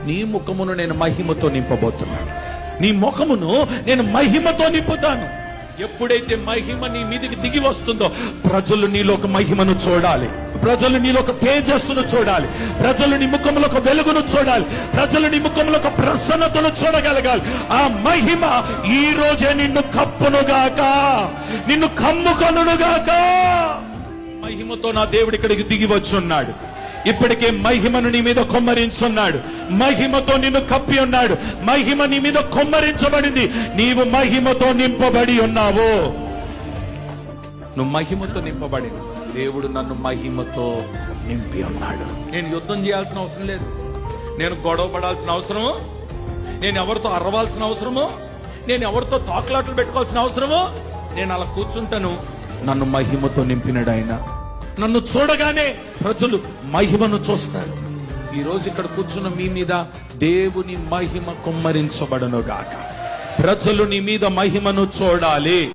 నీ ముఖమును నేను మహిమతో నింపబోతున్నాను. నీ ముఖమును నేను మహిమతో నింపుతాను. ఎప్పుడైతే మహిమ నీ మీదకి దిగి వస్తుందో ప్రజలు నీలో ఒక మహిమను చూడాలి, ప్రజలు నీలో ఒక తేజస్సును చూడాలి, ప్రజలు నీ ముఖంలో ఒక వెలుగును చూడాలి, ప్రజలు నీ ముఖంలో ఒక ప్రసన్నతను చూడగలగాలి. ఆ మహిమ ఈ రోజే నిన్ను కప్పునుగాక, నిన్ను కమ్ముకొనుగాక. మహిమతో నా దేవుడు ఇక్కడికి దిగి వచ్చి ఉన్నాడు. ఇప్పటికే మహిమను నీ మీద కొమ్మరించున్నాడు, మహిమతో నిన్ను కప్పి ఉన్నాడు, మహిమ నీ మీద కొమ్మరించబడింది. నీవు మహిమతో నింపబడి ఉన్నావు. నువ్వు మహిమతో నింపబడింది. దేవుడు నన్ను మహిమతో నింపి ఉన్నాడు. నేను యుద్ధం చేయాల్సిన అవసరం లేదు, నేను గొడవ పడాల్సిన అవసరము, నేను ఎవరితో అరవాల్సిన అవసరము, నేను ఎవరితో తాకులాటలు పెట్టుకోవాల్సిన అవసరము. నేను అలా కూర్చుంటాను. నన్ను మహిమతో నింపినాడు ఆయన. నన్ను చూడగానే ప్రజలు మహిమను చూస్తారు. ఈ రోజు ఇక్కడ కూర్చున్న మీ మీద దేవుని మహిమ కుమ్మరించబడును గాక. ప్రజలు నీ మీద మహిమను చూడాలి.